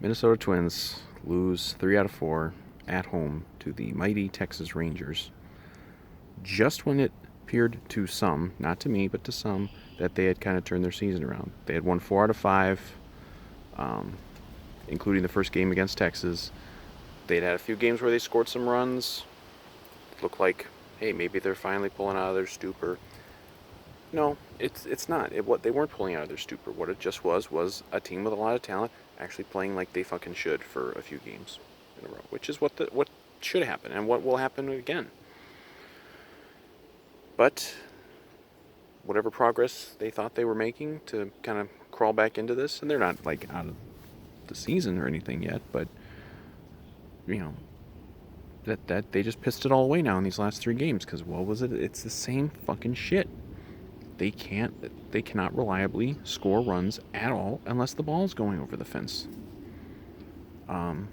Minnesota Twins lose 3 out of 4 at home to the mighty Texas Rangers. Just when it appeared to some, not to me, but to some, that they had kind of turned their season around. They had won 4 out of 5, um, including the first game against Texas. They'd had a few games where they scored some runs. It looked like, hey, maybe they're finally pulling out of their stupor. No, it's not. What they weren't pulling out of their stupor. What it just was a team with a lot of talent actually playing like they fucking should for a few games in a row, which is what should happen and what will happen again. But whatever progress they thought they were making to kind of crawl back into this, and they're not like out of the season or anything yet, but you know that they just pissed it all away now in these last 3 games because what was it? It's the same fucking shit. They cannot reliably score runs at all unless the ball is going over the fence. And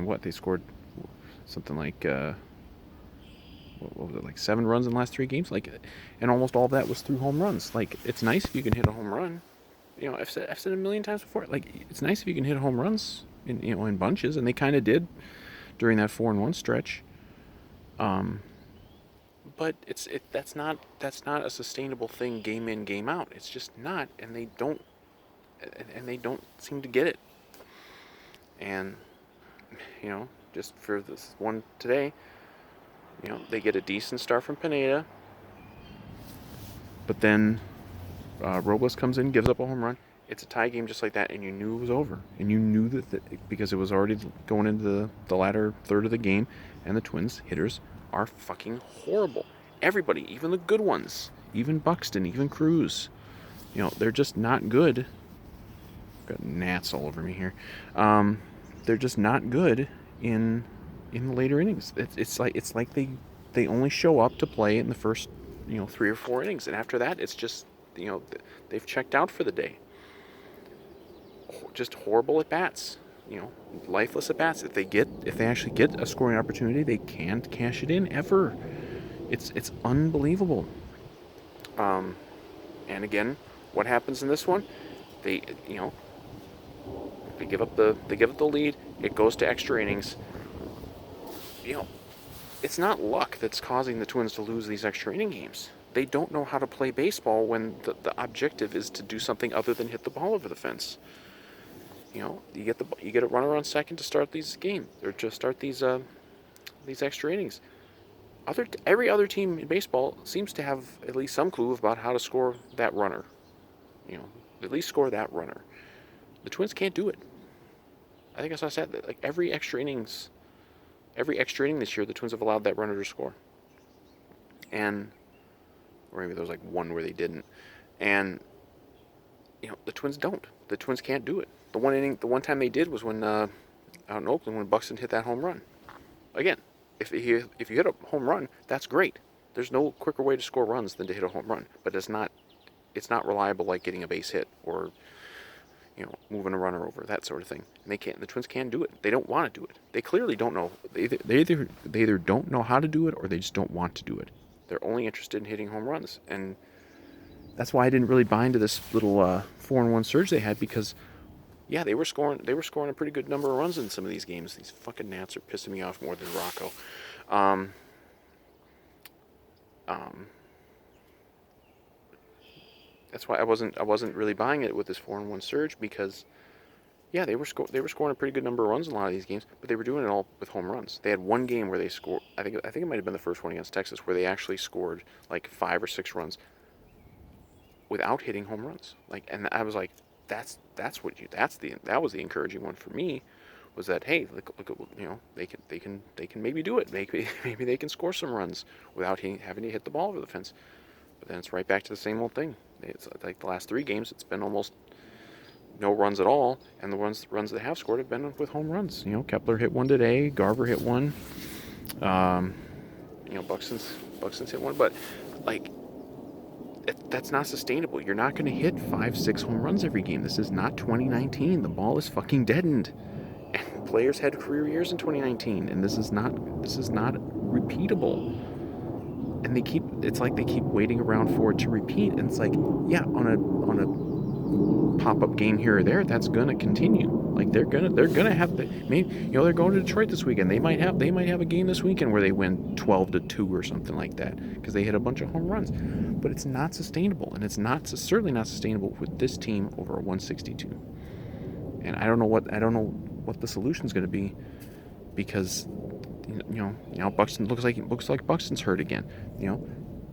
what they scored something like what was it, like 7 runs in the last 3 games, like, and almost all of that was through home runs. Like, it's nice if you can hit a home run. I've said it a million times before. Like, it's nice if you can hit home runs in bunches, and they kind of did during that 4-1 stretch. But that's not a sustainable thing game in, game out. It's just not, and they don't seem to get it. And just for this one today, they get a decent start from Pineda, but then Robles comes in, gives up a home run. It's a tie game just like that, and you knew it was over. And you knew that because it was already going into the latter third of the game, and the Twins hitters are fucking horrible. Everybody, even the good ones, even Buxton, even Cruz, they're just not good. Got gnats all over me here. They're just not good in the later innings. It's like they only show up to play in the first 3 or 4 innings, and after that it's just they've checked out for the day. Just horrible at bats. Lifeless at bats. If they actually get a scoring opportunity, they can't cash it in ever. It's unbelievable. And again, what happens in this one? They give up the lead. It goes to extra innings. It's not luck that's causing the Twins to lose these extra inning games. They don't know how to play baseball when the objective is to do something other than hit the ball over the fence. You get a runner on second to start these games, or to start these extra innings. Every other team in baseball seems to have at least some clue about how to score that runner. At least score that runner. The Twins can't do it. I think I said that, like, every extra inning this year, the Twins have allowed that runner to score. And, or maybe there was like one where they didn't. And, the Twins don't. The Twins can't do it. The one time they did was when out in Oakland, when Buxton hit that home run. Again, if you hit a home run, that's great. There's no quicker way to score runs than to hit a home run. But it's not reliable like getting a base hit or moving a runner over, that sort of thing. And the Twins can't do it. They don't want to do it. They clearly don't know. They either don't know how to do it or they just don't want to do it. They're only interested in hitting home runs. And that's why I didn't really buy into this little 4-1 surge they had, because they were scoring a pretty good number of runs in some of these games. These fucking gnats are pissing me off more than Rocco. That's why I wasn't really buying it with this 4-1 surge, because they were scoring a pretty good number of runs in a lot of these games, but they were doing it all with home runs. They had one game where they scored. I think it might have been the first one against Texas, where they actually scored like 5 or 6 runs without hitting home runs. And I was like, that was the encouraging one for me, was that, hey, look at, they can maybe do it. Maybe they can score some runs without having to hit the ball over the fence. But then it's right back to the same old thing. It's like the last 3 games, it's been almost no runs at all, and the runs they have scored have been with home runs. Kepler hit one today, Garver hit one, Buxton's hit one, but that's not sustainable. You're not going to hit 5-6 home runs every game. This is not 2019. The ball is fucking deadened, and players had career years in 2019, and this is not repeatable. And they keep waiting around for it to repeat. And it's like, on a pop-up game here or there, that's gonna continue. Like they're gonna have the they're going to Detroit this weekend. They might have a game this weekend where they win 12-2 or something like that because they hit a bunch of home runs. But it's not sustainable, and it's certainly not sustainable with this team over a 162. And I don't know what the solution's going to be, because Buxton looks like Buxton's hurt again.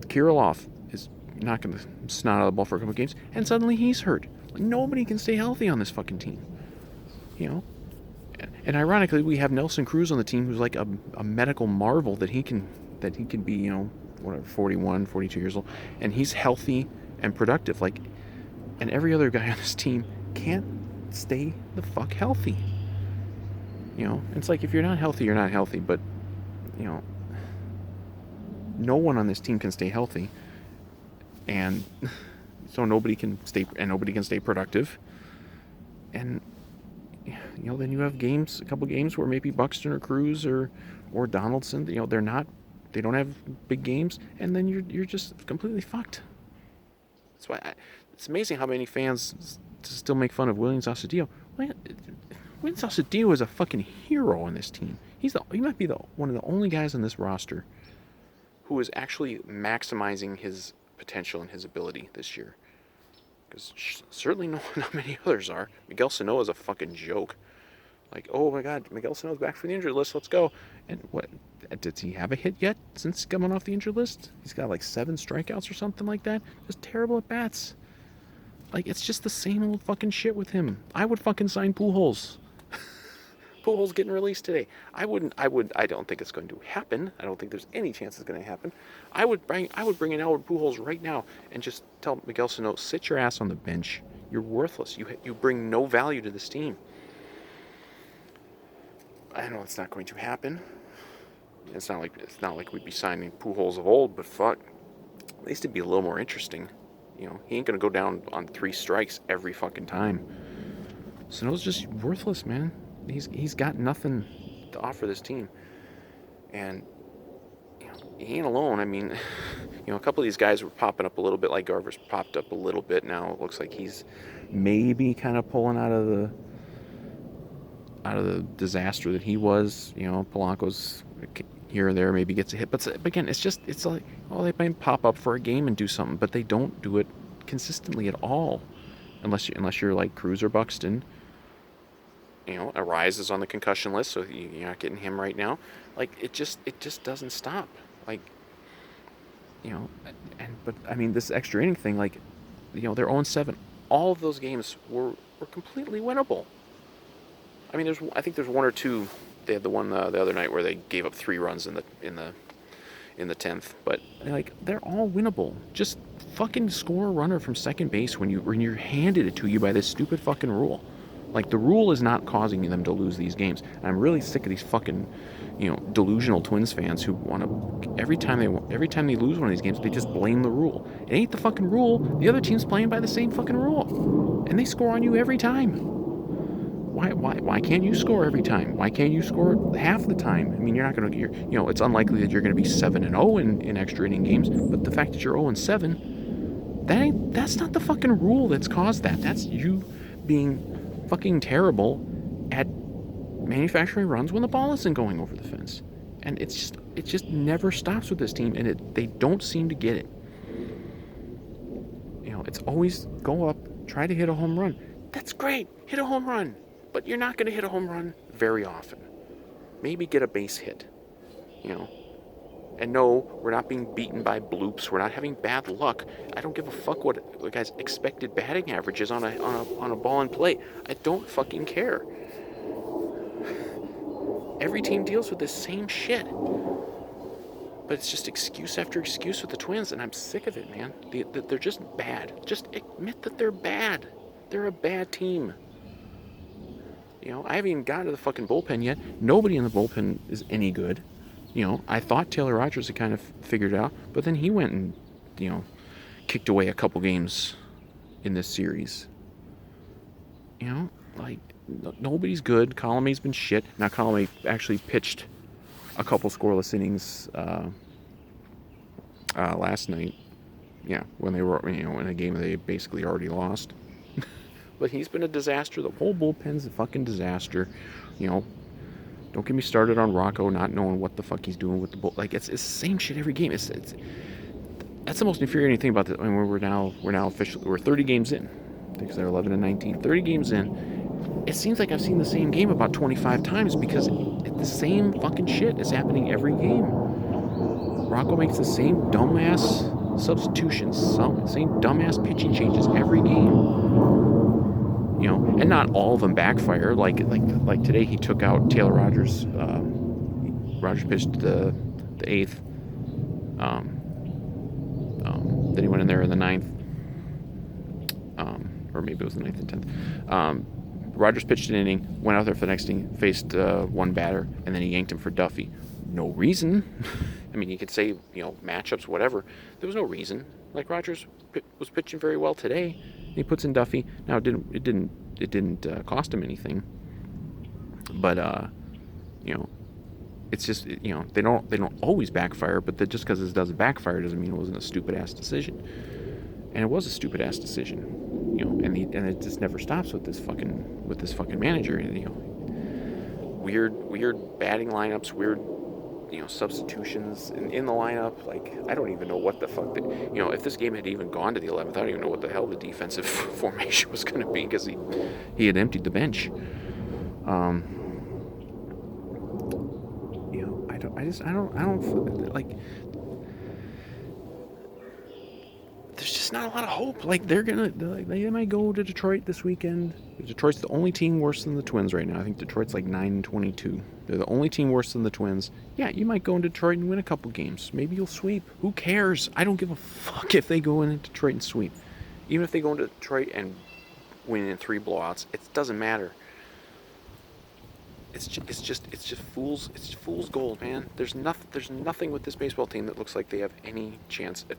Kirilloff is not going to snot out of the ball for a couple of games, and suddenly he's hurt. Like, nobody can stay healthy on this fucking team. And ironically, we have Nelson Cruz on the team, who's like a medical marvel that he can be, 41, 42 years old, and he's healthy and productive. Like, and every other guy on this team can't stay the fuck healthy. It's like, if you're not healthy, you're not healthy. But no one on this team can stay healthy, and so nobody can stay productive. And then you have a couple games where maybe Buxton or Cruz or Donaldson, they don't have big games, and then you're just completely fucked. That's why it's amazing how many fans still make fun of Willians Astudillo. Willians Astudillo is a fucking hero on this team. He might be one of the only guys on this roster who is actually maximizing his potential and his ability this year. Because certainly not many others are. Miguel Sano is a fucking joke. Like, oh my God, Miguel Sano's back for the injured list. Let's go. And what? Did he have a hit yet since coming off the injured list? He's got like 7 strikeouts or something like that. Just terrible at bats. Like, it's just the same old fucking shit with him. I would fucking sign Pujols. Pujols getting released today. I don't think it's going to happen. I don't think there's any chance it's going to happen. I would bring in Albert Pujols right now and just tell Miguel Sano, sit your ass on the bench. You're worthless. You bring no value to this team. I know it's not going to happen. It's not like we'd be signing Pujols of old, but fuck, at least it'd be a little more interesting. He ain't going to go down on 3 strikes every fucking time. Sano's just worthless, man. He's got nothing to offer this team. And he ain't alone. I mean, a couple of these guys were popping up a little bit, like Garver's popped up a little bit now. It looks like he's maybe kind of pulling out of the disaster that he was. Polanco's here or there maybe gets a hit, but again, it's like, they might pop up for a game and do something, but they don't do it consistently at all, unless you're like Cruz or Buxton. Arise is on the concussion list, so you're not getting him right now. Like, it just doesn't stop. Like, but I mean, this extra inning thing, like, they're 0-7. All of those games were completely winnable. I mean, I think there's 1 or 2. They had the one the other night where they gave up 3 runs in the 10th, but like, they're all winnable. Just fucking score a runner from second base when you're handed it to you by this stupid fucking rule. Like, the rule is not causing them to lose these games. And I'm really sick of these fucking, delusional Twins fans who want to, every time they lose one of these games, they just blame the rule. It ain't the fucking rule. The other team's playing by the same fucking rule, and they score on you every time. Why can't you score every time? Why can't you score half the time? I mean, you're not going to, it's unlikely that you're going to be 7-0 in extra inning games, but the fact that you're 0-7, that's not the fucking rule that's caused that. That's you being fucking terrible at manufacturing runs when the ball isn't going over the fence. And it just never stops with this team, and they don't seem to get it. It's always go up, try to hit a home run. That's great, hit a home run, but you're not going to hit a home run very often. Maybe get a base hit, And no, we're not being beaten by bloops. We're not having bad luck. I don't give a fuck what the guy's expected batting average is on a ball in play. I don't fucking care. Every team deals with this same shit. But it's just excuse after excuse with the Twins, and I'm sick of it, man. They're just bad. Just admit that they're bad. They're a bad team. I haven't even gotten to the fucking bullpen yet. Nobody in the bullpen is any good. I thought Taylor Rogers had kind of figured it out, but then he went and, kicked away a couple games in this series. Like, nobody's good. Colomé's been shit. Now, Colomé actually pitched a couple scoreless innings last night. Yeah, when they were, in a game they basically already lost. But he's been a disaster. The whole bullpen's a fucking disaster. You know, don't get me started on Rocco not knowing what the fuck he's doing with the bull. Like it's the same shit every game. It's that's the most infuriating thing about this. I mean, we're now officially we're 30 games in because they're 11 and 19. 30 games in. It seems like I've seen the same game about 25 times because the same fucking shit is happening every game. Rocco makes the same dumbass substitutions, same dumbass pitching changes every game. You know, and not all of them backfire. Like today, he took out Taylor Rogers. Rogers pitched the eighth. Then he went in there in the ninth, or maybe it was the ninth and 10th. Rogers pitched an inning, went out there for the next inning, faced one batter, and then he yanked him for Duffy. No reason. I mean, you could say, you know, matchups, whatever. There was no reason. Like Rogers was pitching very well today. He puts in Duffy. Now it didn't cost him anything. But you know, it's just, you know, they don't always backfire. But just because it doesn't backfire doesn't mean it wasn't a stupid ass decision. And it was a stupid ass decision. You know, and it just never stops with this fucking manager. You know, weird batting lineups, weird, you know, substitutions in the lineup. Like, I don't even know what the fuck you know, if this game had even gone to the 11th, I don't even know what the hell the defensive formation was going to be because he had emptied the bench. You know, I don't like, there's just not a lot of hope. Like, they might go to Detroit this weekend. Detroit's the only team worse than the Twins right now. I think Detroit's like 9-22. They're the only team worse than the Twins. Yeah, you might go in Detroit and win a couple games. Maybe you'll sweep. Who cares? I don't give a fuck if they go in Detroit and sweep. Even if they go into Detroit and win in 3 blowouts, it doesn't matter. It's just fool's gold, man. There's nothing with this baseball team that looks like they have any chance at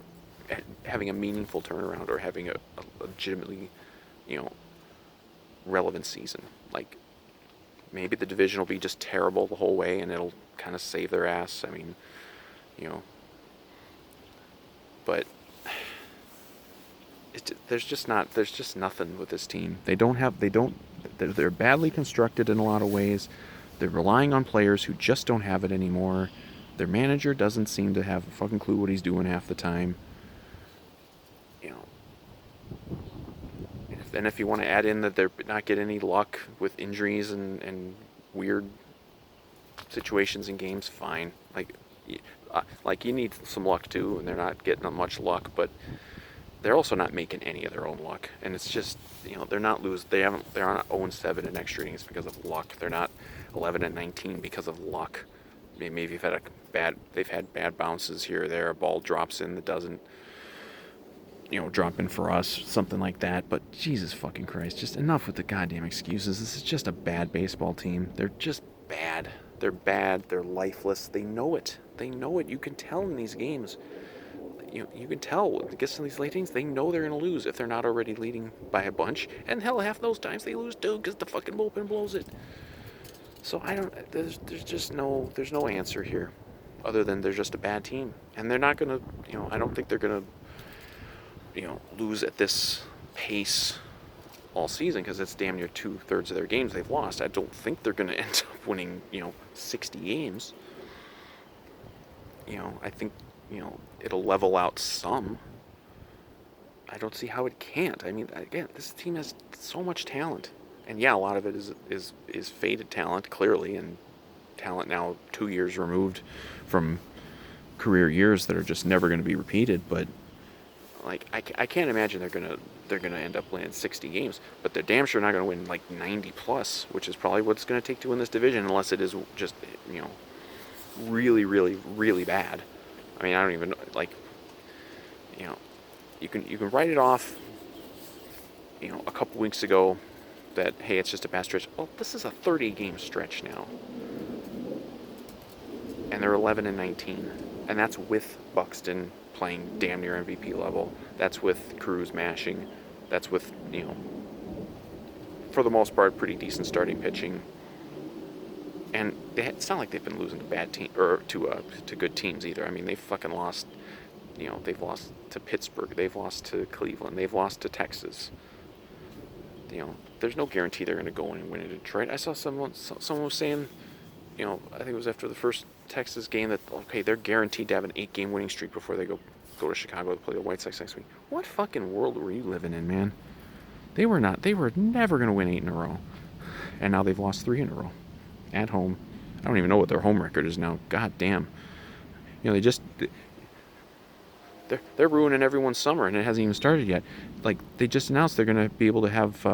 having a meaningful turnaround or having a legitimately, you know, relevant season. Like, maybe the division will be just terrible the whole way and it'll kind of save their ass. I mean, you know, but there's just nothing with this team. They're badly constructed in a lot of ways. They're relying on players who just don't have it anymore. Their manager doesn't seem to have a fucking clue what he's doing half the time. You know, and if you want to add in that they're not getting any luck with injuries and weird situations in games, fine. Like you need some luck too, and they're not getting much luck, but they're also not making any of their own luck. And it's just, you know, they're not 0-7 in extra innings because of luck. They're not 11 and 19 because of luck. Maybe they've had bad bounces here or there. A ball drops in that doesn't, you know, drop in for us, something like that. But Jesus fucking Christ, just enough with the goddamn excuses. This is just a bad baseball team. They're just bad. They're bad. They're lifeless. They know it. You can tell in these games. You can tell, I guess, in these late innings, they know they're going to lose if they're not already leading by a bunch. And hell, half those times they lose too because the fucking bullpen blows it. So there's no answer here other than they're just a bad team. And they're not going to, you know, I don't think they're going to, you know, lose at this pace all season because it's damn near 2/3 of their games they've lost. I don't think they're going to end up winning, you know, 60 games. You know, I think, you know, it'll level out some. I don't see how it can't. I mean, again, this team has so much talent. And yeah, a lot of it is faded talent, clearly, and talent now 2 years removed from career years that are just never going to be repeated. But like, I can't imagine they're gonna end up winning 60 games. But they're damn sure not going to win like 90 plus, which is probably what it's going to take to win this division, unless it is just, you know, really, really, really bad. I mean, I don't even, like, you know, you can write it off, you know, a couple weeks ago that, hey, it's just a bad stretch. Well, this is a 30-game stretch now. And they're 11 and 19. And that's with Buxton playing damn near MVP level. That's with Cruz mashing. That's with, you know, for the most part, pretty decent starting pitching. And it's not like they've been losing to bad team or to good teams either. I mean, they've fucking lost. You know, they've lost to Pittsburgh. They've lost to Cleveland. They've lost to Texas. there's no guarantee they're going to go in and win in Detroit. I saw someone was saying, I think it was after the first Texas game that okay, they're guaranteed to have an 8-game winning streak before they go to Chicago to play the White Sox next week. What fucking world were you living in, man? They were not. They were never going to win 8 in a row, and now they've lost 3 in a row at home. I don't even know what their home record is now. God damn. They just they're ruining everyone's summer, and it hasn't even started yet. Like they just announced they're going to be able to have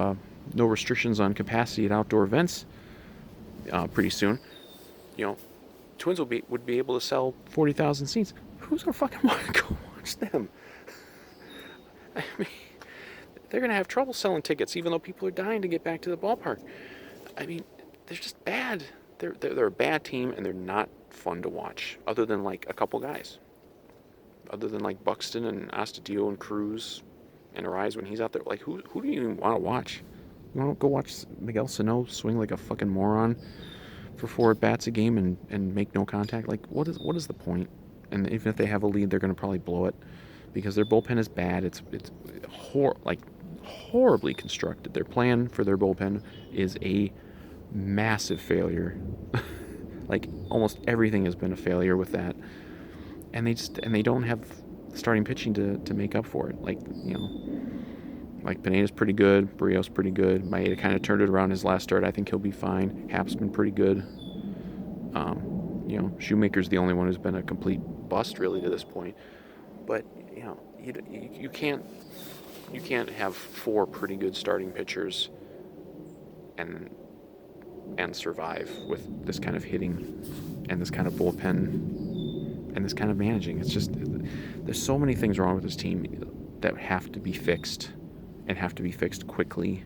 no restrictions on capacity at outdoor events pretty soon. Twins would be able to sell 40,000 seats. Who's gonna fucking want to go watch them? I mean, they're gonna have trouble selling tickets, even though people are dying to get back to the ballpark. I mean, they're just bad. They're a bad team, and they're not fun to watch. Other than like a couple guys. Other than like Buxton and Astudillo and Cruz and Arise when he's out there. Like who do you even want to watch? You want to go watch Miguel Sano swing like a fucking moron for 4 at-bats a game and make no contact? Like what is the point? And even if they have a lead, they're going to probably blow it because their bullpen is bad. It's horribly constructed. Their plan for their bullpen is a massive failure. Like almost everything has been a failure with that, and they don't have starting pitching to make up for it. Like Pineda's pretty good, Barrios pretty good. Maeda kind of turned it around his last start. I think he'll be fine. Hap's been pretty good. Shoemaker's the only one who's been a complete bust really to this point. But you can't have 4 pretty good starting pitchers and survive with this kind of hitting and this kind of bullpen and this kind of managing. It's just there's so many things wrong with this team that have to be fixed and have to be fixed quickly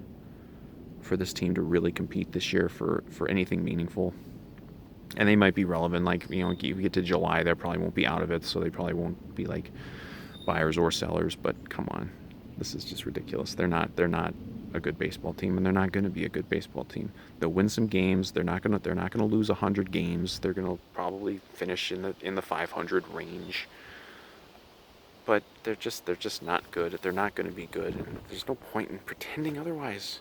for this team to really compete this year for anything meaningful. And they might be relevant. Like, if you get to July, they probably won't be out of it, so they probably won't be like buyers or sellers. But come on, this is just ridiculous. They're not a good baseball team, and they're not going to be a good baseball team. They'll win some games. They're not going to lose 100 games. They're going to probably finish in the 500 range. But they're just not good. They're not going to be good, and there's no point in pretending otherwise.